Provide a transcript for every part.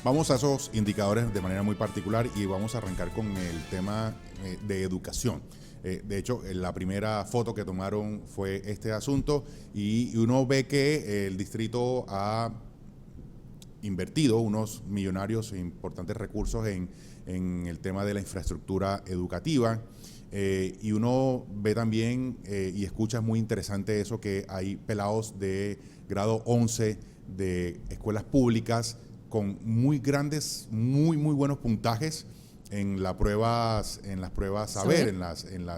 Vamos a esos indicadores de manera muy particular y vamos a arrancar con el tema de educación. De hecho, la primera foto que tomaron fue este asunto y uno ve que el distrito ha invertido unos millonarios e importantes recursos en el tema de la infraestructura educativa. Y uno ve también y escucha muy interesante eso, que hay pelados de grado 11 de escuelas públicas con muy grandes, muy buenos puntajes en las pruebas saber,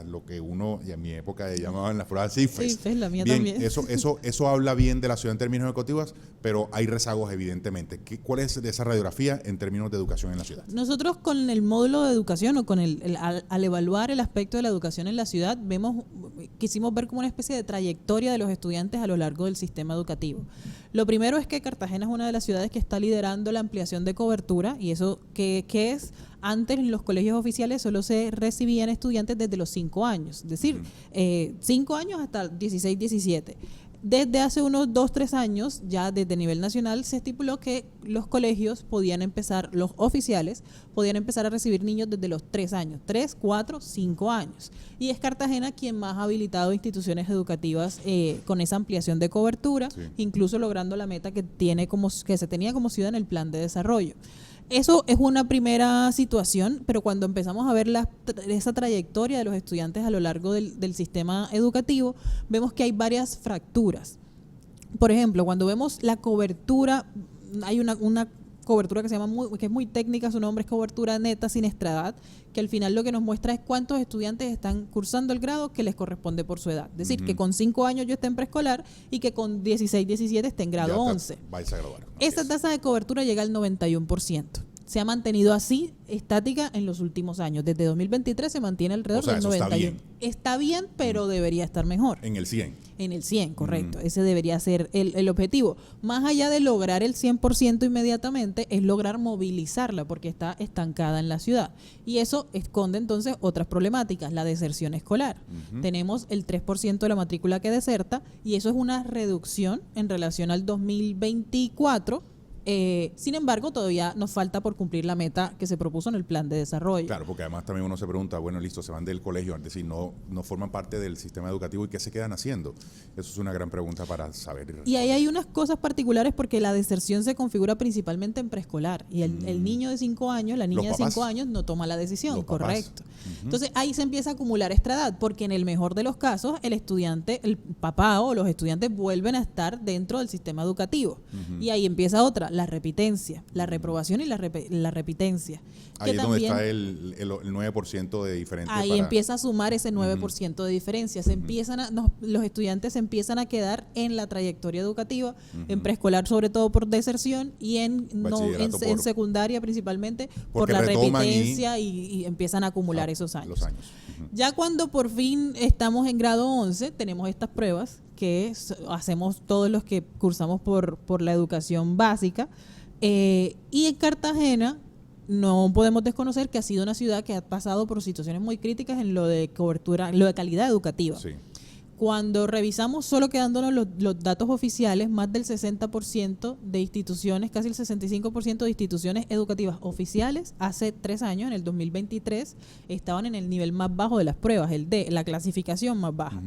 lo que uno, y en mi época llamaban las pruebas CIFES. Sí, la mía bien, también. Eso habla bien de la ciudad en términos educativos, pero hay rezagos evidentemente. ¿Cuál es esa radiografía en términos de educación en la ciudad? Nosotros con el módulo de educación o con al evaluar el aspecto de la educación en la ciudad, quisimos ver como una especie de trayectoria de los estudiantes a lo largo del sistema educativo. Lo primero es que Cartagena es una de las ciudades que está liderando la ampliación de cobertura, y eso ¿qué es? Antes en los colegios oficiales solo se recibían estudiantes desde los 5 años, es decir, 5 años hasta 16, 17. Desde hace unos 2-3 años, ya desde nivel nacional, se estipuló que los colegios los oficiales, podían empezar a recibir niños desde los 3 años, 3, 4, 5 años. Y es Cartagena quien más ha habilitado instituciones educativas con esa ampliación de cobertura, sí, incluso logrando la meta que se tenía como ciudad en el plan de desarrollo. Eso es una primera situación, pero cuando empezamos a ver esa trayectoria de los estudiantes a lo largo del sistema educativo, vemos que hay varias fracturas. Por ejemplo, cuando vemos la cobertura, hay una cobertura que que es muy técnica, su nombre es cobertura neta sinestra edad, que al final lo que nos muestra es cuántos estudiantes están cursando el grado que les corresponde por su edad. Es decir, que con 5 años yo esté en preescolar y que con 16, 17 esté en grado 11. Vais a graduar. Esa tasa de cobertura llega al 91%. Se ha mantenido así, estática, en los últimos años. Desde 2023 se mantiene alrededor del 91. Está bien, pero debería estar mejor. En el 100. En el 100, correcto. Ese debería ser el objetivo. Más allá de lograr el 100% inmediatamente, es lograr movilizarla, porque está estancada en la ciudad. Y eso esconde entonces otras problemáticas, la deserción escolar. Tenemos el 3% de la matrícula que deserta, y eso es una reducción en relación al 2024. Sin embargo, todavía nos falta por cumplir la meta que se propuso en el plan de desarrollo. Claro, porque además también uno se pregunta, bueno, listo, se van del colegio, es decir, no forman parte del sistema educativo, ¿y qué se quedan haciendo? Eso es una gran pregunta para saber. Y ahí hay unas cosas particulares, porque la deserción se configura principalmente en preescolar, y el niño de 5 años, la niña de 5 años no toma la decisión, correcto. Entonces ahí se empieza a acumular esta edad, porque en el mejor de los casos el papá o los estudiantes vuelven a estar dentro del sistema educativo, y ahí empieza otra, la repitencia, la reprobación y la repitencia. Ahí es donde está el 9% de diferencia. Ahí empieza a sumar ese 9% de diferencia. Los estudiantes se empiezan a quedar en la trayectoria educativa, en preescolar sobre todo por deserción, y en secundaria principalmente por la repitencia, y empiezan a acumular esos años. Los años. Ya cuando por fin estamos en grado 11, tenemos estas pruebas que hacemos todos los que cursamos por la educación básica, y en Cartagena no podemos desconocer que ha sido una ciudad que ha pasado por situaciones muy críticas en lo de cobertura, lo de calidad educativa. Sí. Cuando revisamos, solo quedándonos los datos oficiales, más del 60% de instituciones, casi el 65% de instituciones educativas oficiales, hace 3 años, en el 2023, estaban en el nivel más bajo de las pruebas, el D, la clasificación más baja.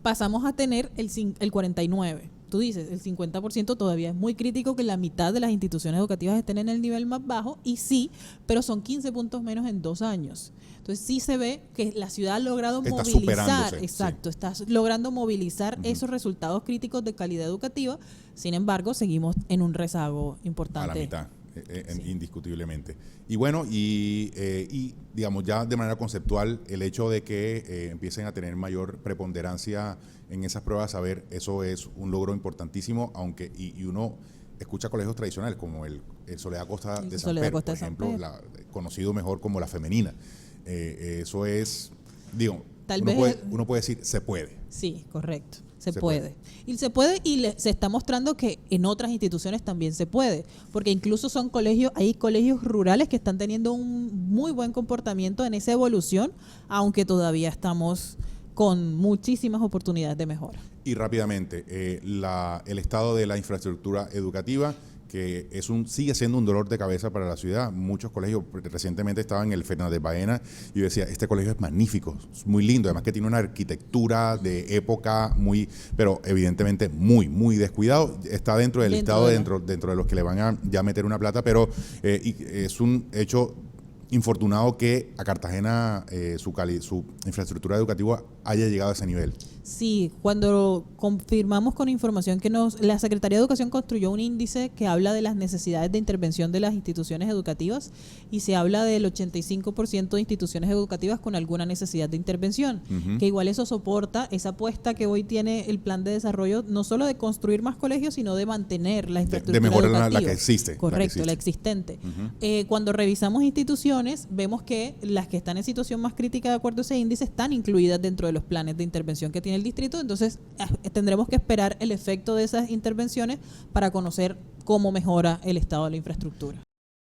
Pasamos a tener el 49%. Tú dices, el 50% todavía es muy crítico que la mitad de las instituciones educativas estén en el nivel más bajo, y sí, pero son 15 puntos menos en 2 años. Entonces sí se ve que la ciudad ha logrado movilizar, está logrando movilizar esos resultados críticos de calidad educativa. Sin embargo, seguimos en un rezago importante. A la mitad. Indiscutiblemente. Y bueno, y digamos ya de manera conceptual, el hecho de que empiecen a tener mayor preponderancia en esas pruebas, a ver, eso es un logro importantísimo, aunque y uno escucha colegios tradicionales como el Soledad Costa de San Pedro, por ejemplo, conocido mejor como la femenina. Eso es, digo, uno puede decir, se puede. Sí, correcto. Se puede. Y se puede, y se está mostrando que en otras instituciones también se puede, porque incluso hay colegios rurales que están teniendo un muy buen comportamiento en esa evolución, aunque todavía estamos con muchísimas oportunidades de mejora. Y rápidamente, el estado de la infraestructura educativa, que sigue siendo un dolor de cabeza para la ciudad. Muchos colegios, recientemente estaba en el Fernández Baena y yo decía, este colegio es magnífico, es muy lindo, además que tiene una arquitectura de época pero evidentemente muy descuidado. Está dentro del listado, dentro de los que le van a ya meter una plata, pero es un hecho infortunado que a Cartagena su infraestructura educativa haya llegado a ese nivel. Sí, cuando confirmamos con información que la Secretaría de Educación construyó un índice que habla de las necesidades de intervención de las instituciones educativas y se habla del 85% de instituciones educativas con alguna necesidad de intervención, que igual eso soporta esa apuesta que hoy tiene el plan de desarrollo, no solo de construir más colegios, sino de mantener la infraestructura de mejorar educativa. la que existe. Correcto, la existente. Cuando revisamos instituciones, vemos que las que están en situación más crítica de acuerdo a ese índice están incluidas dentro de los planes de intervención que tiene el distrito, entonces tendremos que esperar el efecto de esas intervenciones para conocer cómo mejora el estado de la infraestructura.